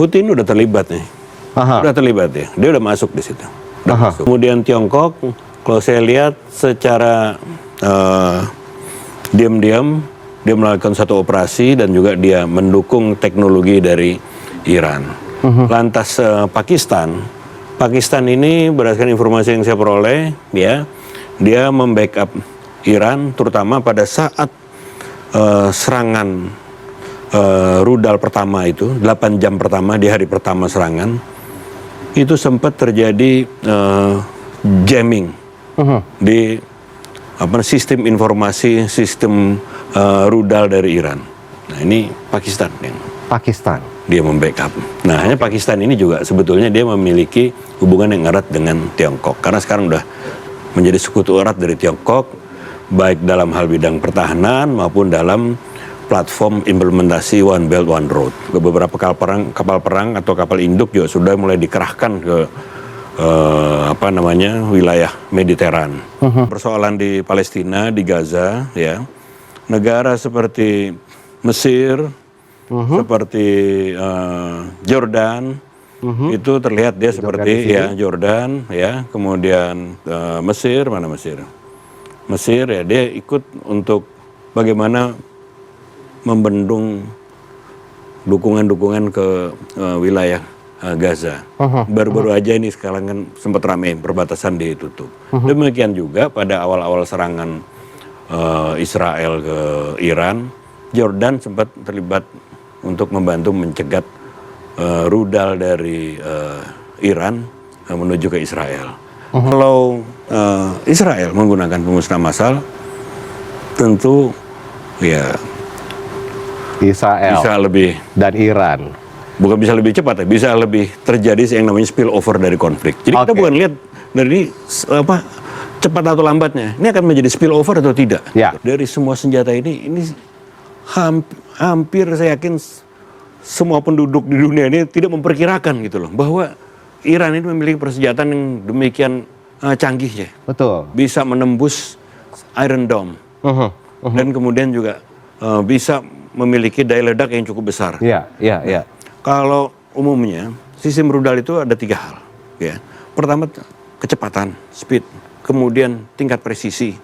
Houthi ini udah terlibat nih. Udah terlibat ya. Dia udah masuk di situ. Masuk. Kemudian Tiongkok, kalau saya lihat secara diam-diam dia melakukan satu operasi dan juga dia mendukung teknologi dari Iran. Lantas Pakistan ini berdasarkan informasi yang saya peroleh, ya, dia membackup Iran terutama pada saat serangan rudal pertama itu, 8 jam pertama di hari pertama serangan, itu sempat terjadi jamming di sistem informasi, sistem rudal dari Iran. Nah ini Pakistan yang dia membackup. Nah hanya Pakistan ini juga sebetulnya dia memiliki hubungan yang erat dengan Tiongkok. Karena sekarang udah menjadi sekutu erat dari Tiongkok, baik dalam hal bidang pertahanan maupun dalam platform implementasi One Belt One Road. Beberapa kapal perang atau kapal induk juga sudah mulai dikerahkan ke wilayah Mediteran. Persoalan di Palestina, di Gaza, ya, negara seperti Mesir, seperti Jordan, itu terlihat dia seperti Jordan, ya, kemudian Mesir, mana Mesir? Mesir ya dia ikut untuk bagaimana membendung dukungan-dukungan ke wilayah Gaza. Baru-baru aja ini sekarang kan sempat ramai perbatasan ditutup. Demikian juga pada awal-awal serangan Israel ke Iran, Jordan sempat terlibat untuk membantu mencegat rudal dari Iran menuju ke Israel. Kalau Israel menggunakan pemusnahan massal, tentu ya Israel bisa lebih dan Iran. Bukan bisa lebih cepat ya, bisa lebih terjadi yang namanya spill over dari konflik. Jadi kita bukan lihat dari cepat atau lambatnya. Ini akan menjadi spill over atau tidak. Ya. Dari semua senjata ini hampir saya yakin semua penduduk di dunia ini tidak memperkirakan gitu loh bahwa Iran ini memiliki persenjataan yang demikian canggih ya. Betul. Bisa menembus Iron Dome. Dan kemudian juga bisa memiliki daya ledak yang cukup besar. Iya. Kalau umumnya sistem rudal itu ada 3 hal. Ya. Pertama kecepatan, speed. Kemudian tingkat presisi.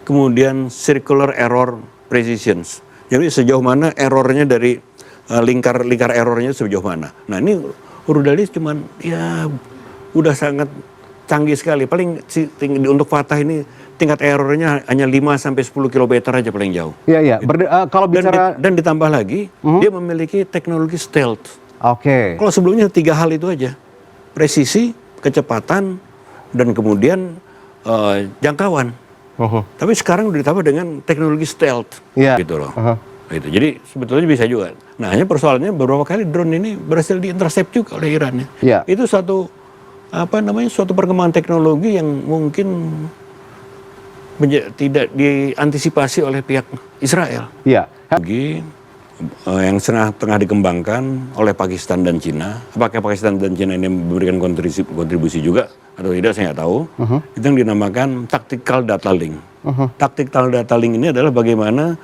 Kemudian circular error precision. Jadi sejauh mana errornya dari lingkar errornya sejauh mana. Nah ini rudal ini cuman ya udah sangat canggih sekali. Paling untuk Fatah ini tingkat errornya hanya 5-10 km aja paling jauh. Iya. Kalau bicara dan ditambah lagi dia memiliki teknologi stealth. Oke. Kalau sebelumnya 3 hal itu aja, presisi, kecepatan, dan kemudian jangkauan. Tapi sekarang udah ditambah dengan teknologi stealth, gitu loh. Gitu. Jadi sebetulnya bisa juga. Nah hanya persoalannya beberapa kali drone ini berhasil diintercept juga oleh Iran ya. Itu suatu perkembangan teknologi yang mungkin tidak diantisipasi oleh pihak Israel. Iya. Yang tengah dikembangkan oleh Pakistan dan Cina. Apakah Pakistan dan Cina ini memberikan kontribusi juga atau tidak saya nggak tahu. Itu yang dinamakan tactical data link. Tactical data link ini adalah bagaimana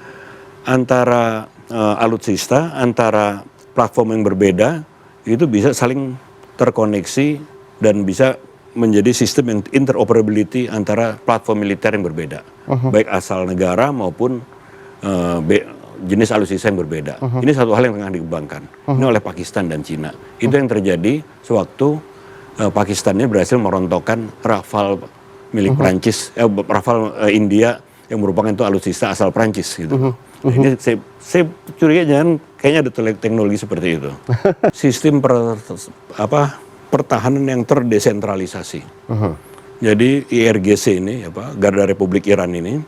antara alutsista, antara platform yang berbeda itu bisa saling terkoneksi dan bisa menjadi sistem yang interoperability antara platform militer yang berbeda, baik asal negara maupun jenis alutsista yang berbeda. Ini satu hal yang tengah dikembangkan. Ini oleh Pakistan dan Cina. Itu yang terjadi sewaktu Pakistan ini berhasil merontokkan Rafale milik Prancis, Rafale India yang merupakan itu alutsista asal Prancis gitu. Ini saya curiga kayaknya ada teknologi seperti itu. Sistem pertahanan yang terdesentralisasi. Jadi IRGC ini, Garda Republik Iran ini,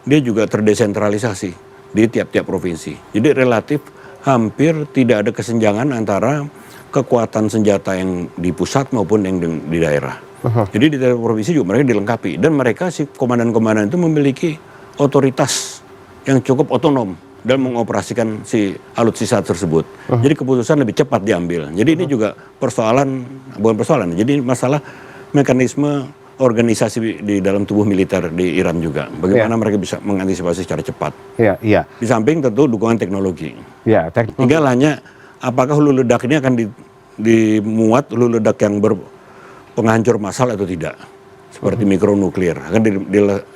dia juga terdesentralisasi di tiap-tiap provinsi. Jadi relatif hampir tidak ada kesenjangan antara kekuatan senjata yang di pusat maupun yang di daerah. Jadi di tiap provinsi juga mereka dilengkapi. Dan mereka si komandan-komandan itu memiliki otoritas yang cukup otonom dalam mengoperasikan si alutsista tersebut. Jadi keputusan lebih cepat diambil. Jadi ini juga bukan persoalan. Jadi masalah mekanisme organisasi di dalam tubuh militer di Iran juga. Bagaimana mereka bisa mengantisipasi secara cepat. Di samping tentu dukungan teknologi. Tinggal hanya apakah hulu ledak ini akan dimuat hulu ledak yang penghancur massal atau tidak, seperti mikronuklir, akan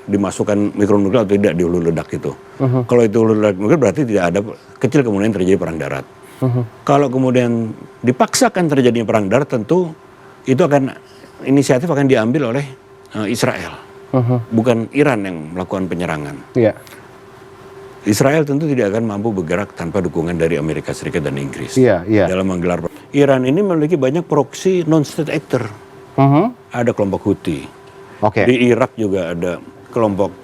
dimasukkan mikronuklir atau tidak di hulu ledak itu. Kalau itu hulu ledak nuklir berarti tidak ada kecil kemungkinan terjadi perang darat. Kalau kemudian dipaksakan terjadinya perang darat, tentu itu inisiatif akan diambil oleh Israel, bukan Iran yang melakukan penyerangan. Iya. Israel tentu tidak akan mampu bergerak tanpa dukungan dari Amerika Serikat dan Inggris dalam menggelar. Iran ini memiliki banyak proksi non-state actor. Ada kelompok Houthi. Di Irak juga ada kelompok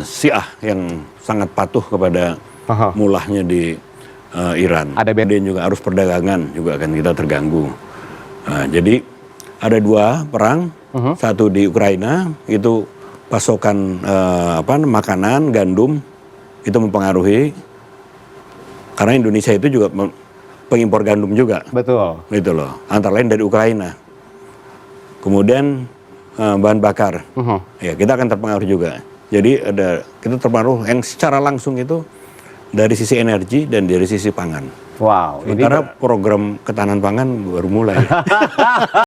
Syiah yang sangat patuh kepada mulahnya di Iran. Kemudian juga arus perdagangan juga akan kita terganggu. Jadi ada dua perang, satu di Ukraina itu pasokan makanan gandum itu mempengaruhi, karena Indonesia itu juga pengimpor gandum juga. Betul. Gitu loh, antara lain dari Ukraina. Kemudian bahan bakar, ya kita akan terpengaruh juga. Jadi kita terpengaruh yang secara langsung itu dari sisi energi dan dari sisi pangan. Wow. Sementara program ketahanan pangan baru mulai.